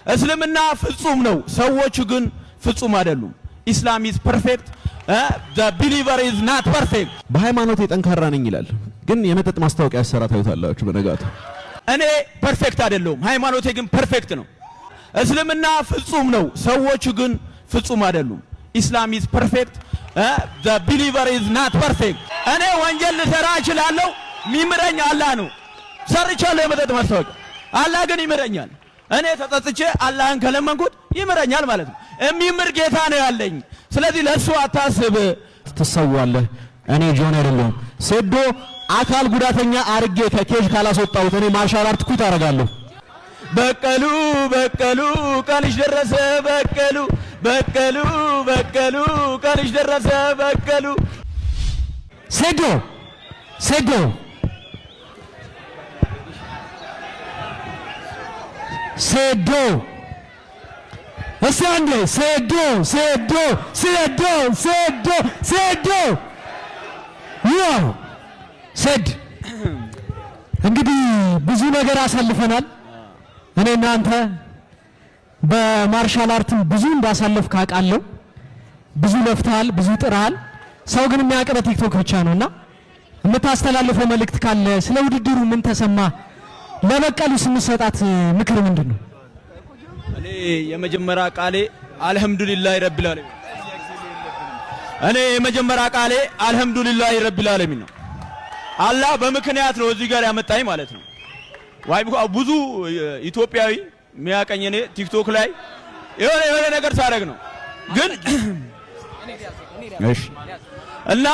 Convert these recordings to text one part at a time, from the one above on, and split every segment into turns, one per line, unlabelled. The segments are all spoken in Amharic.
እስልምና ፍጹም ነው፣ ሰዎች ግን ፍጹም አይደሉም። ኢስላም ኢዝ ፐርፌክት the believer is not perfect።
በሃይማኖት ጠንካራ ነኝ ይላል፣ ግን የመጠጥ ማስታወቂያ ያሰራ ታዩታላችሁ በነጋቱ።
እኔ ፐርፌክት አይደለሁም፣ ሃይማኖቴ ግን ፐርፌክት ነው። እስልምና ፍጹም ነው፣ ሰዎች ግን ፍጹም አይደሉም። ኢስላም ኢዝ ፐርፌክት the believer is not perfect። እኔ ወንጀል ልሰራ እችላለሁ፣ የሚምረኝ አላህ ነው። ሰርቻለሁ የመጠጥ ማስታወቂያ፣ አላህ ግን ይምረኛል። እኔ ተጸጽቼ አላህን ከለመንኩት ይምረኛል ማለት ነው። የሚምር ጌታ ነው ያለኝ። ስለዚህ ለሱ አታስብ።
ትሰዋለህ። እኔ ጆን አይደለሁም ሴዶ አካል ጉዳተኛ አርጌ ከኬጅ ካላስወጣሁት እኔ ማርሻል አርት ኩት አደርጋለሁ።
በቀሉ በቀሉ ቀንሽ ደረሰ በቀሉ በቀሉ በቀሉ ቀንሽ ደረሰ በቀሉ
ሴዶ ሴዶ ሴዶ እስቲ አንዴ ሴዶ ሴዶ ሴዶ ሴዶ ሴዶ ያው ሴድ እንግዲህ ብዙ ነገር አሳልፈናል። እኔ እናንተ በማርሻል አርት ብዙ እንዳሳለፍክ አውቃለሁ። ብዙ ለፍተሃል፣ ብዙ ጥረሃል። ሰው ግን የሚያውቅ በቲክቶክ ብቻ ነውና የምታስተላልፈው መልእክት ካለ ስለ ውድድሩ ምን ተሰማ? ለበቀሉ ስንሰጣት ምክር ምንድነው?
እኔ የመጀመሪያ ቃሌ አልহামዱሊላህ ረቢል ዓለሚን። እኔ የመጀመሪያ ቃሌ አልহামዱሊላህ ረቢል ዓለሚን ነው። አላህ በምክንያት ነው እዚህ ጋር ያመጣኝ ማለት ነው። ዋይ ብዙ ኢትዮጵያዊ የሚያቀኝ እኔ ቲክቶክ ላይ የሆነ ነገር ሳደርግ ነው ግን እሺ እና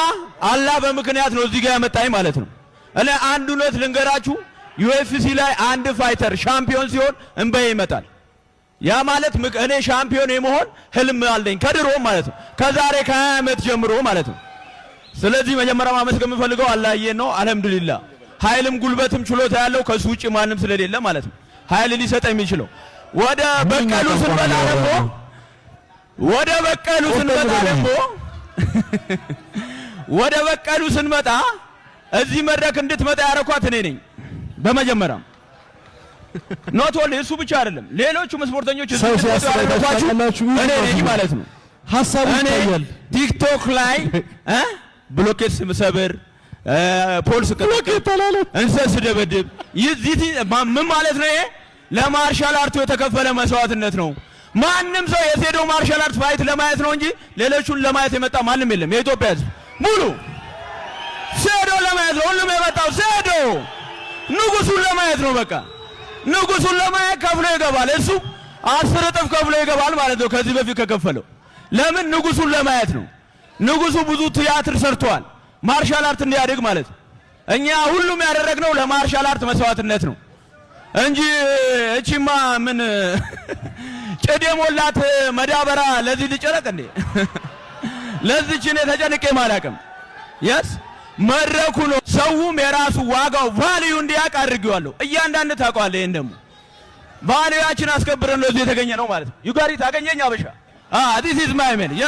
አላህ በምክንያት ነው እዚህ ጋር ያመጣኝ ማለት ነው። እኔ አንድ እውነት ልንገራችሁ፣ ዩኤፍሲ ላይ አንድ ፋይተር ሻምፒዮን ሲሆን እንበይ ይመጣል። ያ ማለት እኔ ሻምፒዮን የመሆን ህልም አለኝ ከድሮ ማለት ነው፣ ከዛሬ ከ20 ዓመት ጀምሮ ማለት ነው። ስለዚህ መጀመሪያ ማመስገን የምፈልገው አላህዬን ነው። አልহামዱሊላህ ኃይልም ጉልበትም ችሎታ ያለው ከሱ ውጪ ማንም ስለሌለ ማለት ነው። ኃይል ሊሰጥ የሚችለው ወደ በቀሉ ስንመጣ እዚህ መድረክ እንድትመጣ ያረኳት እኔ ነኝ በመጀመሪያ። ኖት ኦንሊ እሱ ብቻ አይደለም፣ ሌሎቹም ስፖርተኞች እዚህ ያረኳችሁ እኔ ነኝ ማለት ነው።
ሐሳቡ ይታያል
ቲክቶክ ላይ ብሎኬት ስሰብር ፖሊስ ከተላለ እንሰስ ደበድብ ምን ማለት ነው? ይሄ ለማርሻል አርቱ የተከፈለ መስዋዕትነት ነው። ማንም ሰው የሴዶ ማርሻል አርት ፋይት ለማየት ነው እንጂ ሌሎቹን ለማየት የመጣ ማንም የለም። የኢትዮጵያ ሕዝብ ሙሉ ሴዶ ለማየት ነው ሁሉም የመጣው። ሴዶ ንጉሱን ለማየት ነው። በቃ ንጉሱን ለማየት ከፍሎ ይገባል። እሱ 10 እጥፍ ከፍሎ ይገባል ማለት ነው ከዚህ በፊት ከከፈለው። ለምን? ንጉሱን ለማየት ነው። ንጉሱ ብዙ ቲያትር ሰርቷል ማርሻል አርት እንዲያድግ ማለት ነው። እኛ ሁሉም ያደረግነው ለማርሻል አርት መስዋዕትነት ነው እንጂ እቺማ ምን ጭድ የሞላት መዳበራ ለዚህ ልጨረቅ እንዴ? ለዚህች እኔ ተጨንቄ ማላቅም። የስ መድረኩ ነው። ሰውም የራሱ ዋጋው ቫልዩ እንዲያውቅ አድርጌዋለሁ። እያንዳንዱ ታውቀዋለህ። ይሄን ደግሞ ቫልዩያችን አስከብረን ነው እዚህ የተገኘ ነው ማለት ነው። ዩጋሪ ታገኘኝ አበሻ this is my man ያ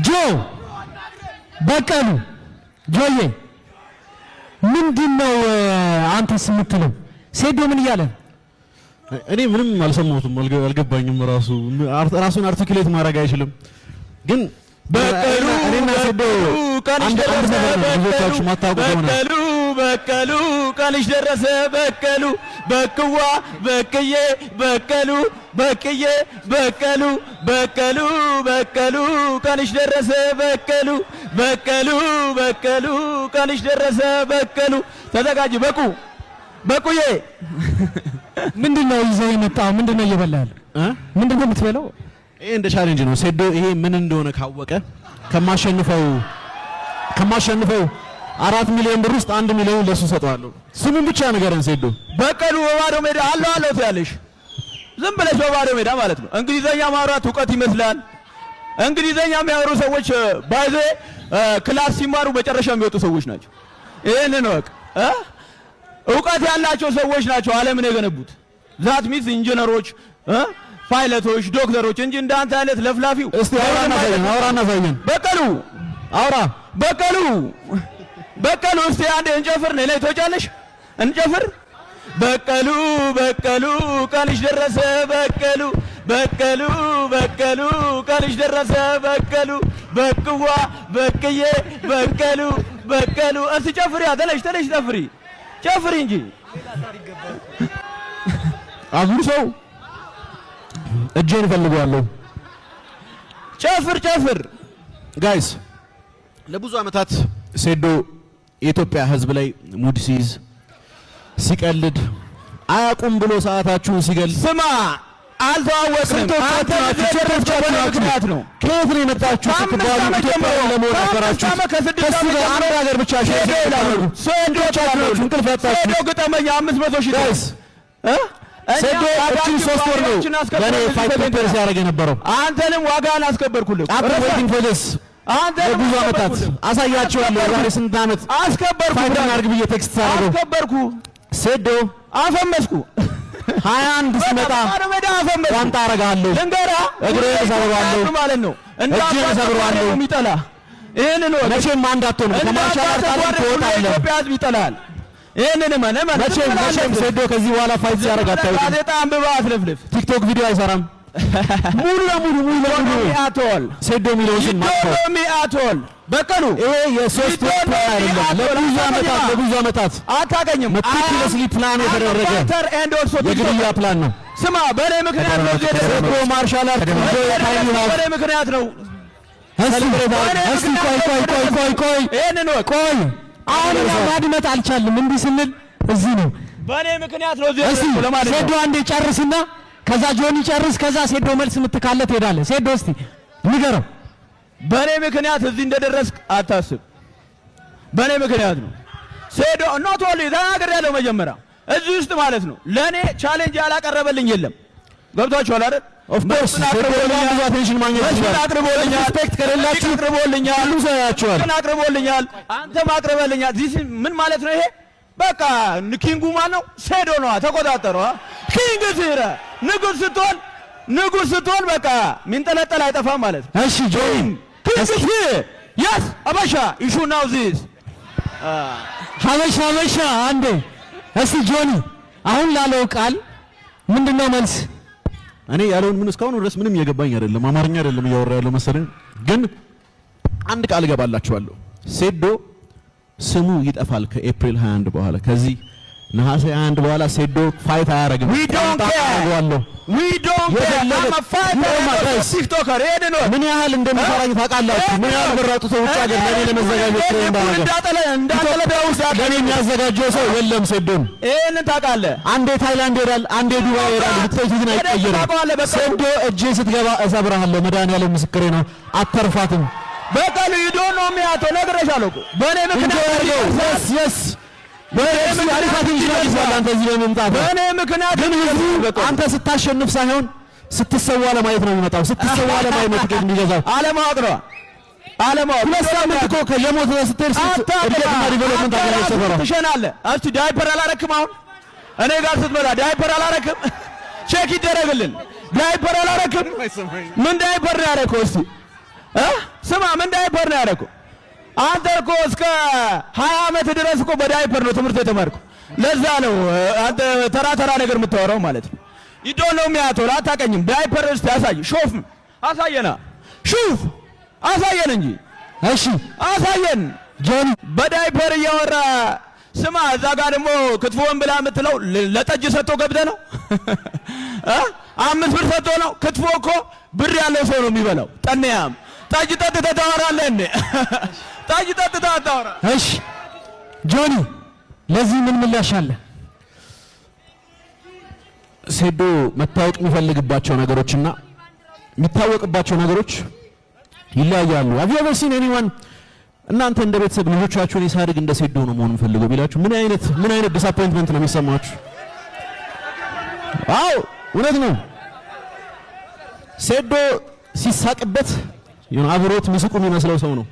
ጆ በቀሉ ጆዬ ምንድነው አንተስ የምትለው? ሴዶ ምን እያለ?
እኔ ምንም አልሰማሁትም፣ አልገባኝም። ራሱን አርቲኩሌት ማድረግ አይችልም። ግን
በቀሉ
እኔና ሴዶ አንድ ነገር ማታውቁት ሆነ።
በቀሉ ቀንሽ ደረሰ በቀሉ በቅዋ በቅዬ በቀሉ በቅዬ በቀሉ በቀሉ በቀሉ ቀንሽ ደረሰ በቀሉ በቀሉ በቀሉ ቀንሽ ደረሰ በቀሉ። ተዘጋጅ በቁዬ
ምንድነው ይዘው የመጣው? ምንድነው እየበላል? ምንድነው የምትበላው?
ይሄ እንደ ቻሌንጅ ነው። ሴዶ ይሄ ምን እንደሆነ ካወቀ ከማሸንፈው 4 ሚሊዮን ብር ውስጥ 1 ሚሊዮን ለሱ ሰጠዋለሁ። ስሙን ብቻ ንገረን ሴዶ።
በቀሉ በባዶ ሜዳ አለው ትያለሽ። ዝም ብለሽ በባዶ ሜዳ ማለት ነው። እንግሊዘኛ ማውራት ዕውቀት ይመስላል። እንግሊዘኛ የሚያወሩ ሰዎች ባይዘ ክላስ ሲማሩ መጨረሻ የሚወጡ ሰዎች ናቸው። ይሄንን ወቅ ዕውቀት ያላቸው ሰዎች ናቸው ዓለምን የገነቡት። ዛት ሚስ ኢንጂነሮች፣ ፓይለቶች፣ ዶክተሮች እንጂ እንዳንተ አይነት ለፍላፊው።
እስቲ አውራና ሳይን
በቀሉ
አውራ
በቀሉ እስቲ አንዴ እንጨፍር። ነይ ተወጫለሽ እንጨፍር። በቀሉ በቀሉ ቀንሽ ደረሰ በቀሉ በቀሉ በቀሉ ቀንሽ ደረሰ በቀሉ በቅዋ በቅዬ በቀሉ በቀሉ። እስቲ ጨፍሪ፣ ተነሽ ተነሽ ጨፍሪ ጨፍሪ እንጂ
አዙር ሰው እጄን እፈልገዋለሁ።
ጨፍር ጨፍር
ጋይስ። ለብዙ ዓመታት ሴዶ የኢትዮጵያ ሕዝብ ላይ ሙድ ሲይዝ ሲቀልድ አያቁም ብሎ ሰዓታችሁን ሲገል
ስማ አልተዋወቅንም። አንተ ምክንያት ነው።
ከየት ነው የመጣችሁ ስትባሉ ኢትዮጵያዊ ለመሆን ነበራችሁ። ከሱ ጋር አንድ ሀገር ብቻ ሼር ይላሉ። ሴዶቻችሁ እንቅልፍ ያጣችሁ
ሴዶ ግጠመኛ 500 ሺህ
ጋይስ ሴዶ እቺን 3 ወር ነው ለኔ ፋይት ፔፐር ሲያደርግ የነበረው።
አንተንም ዋጋህን አስከበርኩልህ።
ዌቲንግ ፎር ዲስ ለብዙ ዓመታት አሳያችኋለሁ። የዛሬ ስንት ዓመት
አስከበርኩ።
ፋይት አድርግ ብዬ ቴክስት ሳደርገው
አስከበርኩ።
ሴዶ
አፈመስኩ።
21 ሲመጣ ቋንጣ አረጋለሁ። እግሬን እሰብረዋለሁ
ማለት ነው።
እጄን እሰብረዋለሁ።
የሚጠላ ይሄንን ነው።
መቼም አንድ አትሆንም። ከማርሻል አርት ትወጣለህ።
ኢትዮጵያ ሕዝብ ይጠላል። ይሄንን
መቼም ሴዶ ከዚህ በኋላ ፋይት ሲያደርግ አታውቅም።
ጋዜጣ አንብባ አትለፍልፍ።
ቲክቶክ ቪዲዮ አይሰራም። ሙሉ ለሙሉ
አቶል
ሴዶ የሚለውን ስም ማጥፋት
አቶል በቀሉ
ይሄ የሶስት ወር ፕላን አይደለም። ለብዙ ዓመታት
አታገኝም።
መቲኩለስሊ ፕላን የተደረገ የግድያ ፕላን ነው።
ስማ በኔ ምክንያት ነው።
ሴዶ ማርሻል አርት
በኔ ምክንያት ነው።
እስቲ ቆይ
ቆይ አሁን ማድመጥ አልቻልም። እንዲህ ስንል እዚህ ነው።
በኔ ምክንያት ነው።
እስቲ ሴዶ አንዴ ጨርስና ከዛ ጆኒ ጨርስ፣ ከዛ ሴዶ መልስ ምትካለ ትሄዳለህ። ሴዶ እስቲ ንገረው።
በኔ ምክንያት እዚህ እንደደረስክ አታስብ። በኔ ምክንያት ነው። ሴዶ ኖት ኦንሊ ተናግሬያለሁ። መጀመሪያ እዚህ ውስጥ ማለት ነው ለኔ ቻሌንጅ ያላቀረበልኝ የለም። ገብቷችኋል አይደል? ኦፍ ኮርስ
ብዙ አቴንሽን ማግኘት ይችላል።
አቅርቦልኛል።
ሪስፔክት ከሌላችሁ
አቅርቦልኛል።
ሁሉ ሰው ያያችኋል።
አቅርቦልኛል። አንተም አቅርበልኛል። ዚስ ምን ማለት ነው ይሄ? በቃ ኪንጉ ማን ነው? ሴዶ ነዋ። ተቆጣጠረዋ። ኪንግ ሲራ ንጉስ ስትሆን በቃ ሚንጠለጠል አይጠፋም ማለት ነው።
እሺ ጆኒ
ኪንግ ያስ አበሻ ኢሹ ናው ዚስ
ሀበሻ አንዴ እስቲ ጆኒ አሁን ላለው ቃል ምንድነው መልስ?
እኔ ያለውን ምን እስካሁን ድረስ ምንም እየገባኝ አይደለም። አማርኛ አይደለም እያወራ ያለው መሰለኝ። ግን አንድ ቃል እገባላችኋለሁ። ሴዶ ስሙ ይጠፋል ከኤፕሪል 21 በኋላ። ከዚህ ነሐሴ 21 በኋላ ሴዶ ፋይት አያረግም።
we don't care ቲክቶከር ነው።
ምን ያህል እንደሚሰራኝ ታውቃላችሁ? ምን ያህል ብራጡ ሰው ውጭ ሀገር ለኔ ለመዘጋጀት ለኔ የሚያዘጋጀው ሰው የለም። ሴዶን
ይሄንን ታውቃለህ?
አንዴ ታይላንድ ይሄዳል፣ አንዴ ዱባይ ይሄዳል። ብትጠይቁ ግን አይቀየርም። ሴዶ እጄ ስትገባ እሰብርሃለሁ። መድኃኒዓለም ምስክሬ ነው። አተርፋትም።
በቀሉ ይዶን ነው የሚያቶ ነግሬሻለሁ እኮ በኔ ምክንያት
yes በኔ ምክንያት ግን አንተ ስታሸንፍ ሳይሆን ስትሰዋ ለማየት ነው የሚመጣው። ስትሰዋ ለማየት ነው ትኬት የሚገዛው።
አለማወቅ ነው አለማወቅ።
ሁለት ሳምንት እኮ ከየሞት ስትሄድ እድገትና ዲቨሎፕመንት አገኘህ
ትሸናለህ። እስቲ ዳይፐር አላረክም? አሁን እኔ ጋር ስትመጣ ዳይፐር አላረክም? ቼክ ይደረግልን። ዳይፐር አላረክም? ምን ዳይፐር ነው ያደረከው? እስቲ ስማ፣ ምን ዳይፐር ነው ያደረከው? አንተ እኮ እስከ 20 ዓመት ድረስ እኮ በዳይፐር ነው ትምህርት የተማርከው። ለዛ ነው አንተ ተራ ነገር የምታወራው ማለት ነው። ይዶን ነው የሚያቶል። አታቀኝም። ዳይፐር እስቲ አሳይ። ሾፍ አሳየና፣ ሹፍ አሳየን እንጂ።
እሺ
አሳየን
ጆኒ።
በዳይፐር እያወራ ስማ። እዛ ጋር ደግሞ ክትፎን ብላ የምትለው ለጠጅ ሰጥቶ ገብተህ ነው 5 ብር ሰጥቶ ነው። ክትፎ እኮ ብር ያለው ሰው ነው የሚበላው። ጠንያም ጠጅ ጠጥተህ ታወራለህ እንዴ? ጠጅ ጠጥተህ አታወራ።
እሺ ጆኒ፣ ለዚህ ምን ምላሽ አለ?
ሴዶ መታወቅ የሚፈልግባቸው ነገሮችና የሚታወቅባቸው ነገሮች ይለያያሉ። have you ever seen anyone እናንተ እንደ ቤተሰብ ልጆቻችሁን ሳድግ እንደ ሴዶ ነው መሆን የምፈልገው ቢላችሁ ምን አይነት ዲስአፖይንትመንት ነው የሚሰማችሁ? አዎ እውነት ነው። ሴዶ ሲሳቅበት አብሮት ምስቁ የሚመስለው ሰው ነው።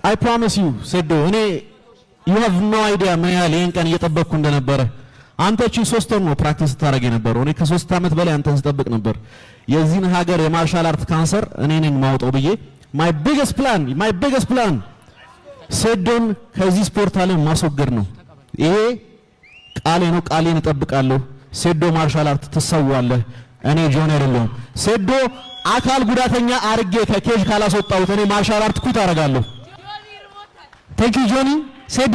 I promise you ሴዶ፣ እኔ you have no idea ምን ያህል ይሄን ቀን እየጠበቅኩ እንደነበረ። አንተ እቺ 3 ወር ነው ፕራክቲስ ስታደርግ የነበረው። እኔ ከ3 ዓመት በላይ አንተን ስጠብቅ ነበር። የዚህን ሀገር የማርሻል አርት ካንሰር እኔ ነኝ ማውጣው ብዬ my biggest plan ሴዶን ከዚህ ስፖርት ዓለም ማስወገድ ነው። ይሄ ቃሌ ነው፣ ቃሌን እጠብቃለሁ። ሴዶ ማርሻል አርት ትሰዋለህ፣ እኔ ጆኒ አይደለሁም። ሴዶ አካል ጉዳተኛ አርጌ ከኬጅ ካላስወጣሁት እኔ ማርሻል አርት ኩት አደርጋለሁ።
ቴንክ ዩ ጆኒ። ሴዶ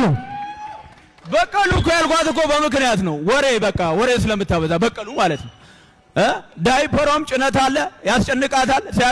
በቀሉ እኮ ያልኳት እኮ በምክንያት ነው። ወሬ በቃ ወሬ ስለምታበዛ በቀሉ ማለት ነው። ዳይፐሯም ጭነት አለ ያስጨንቃታል።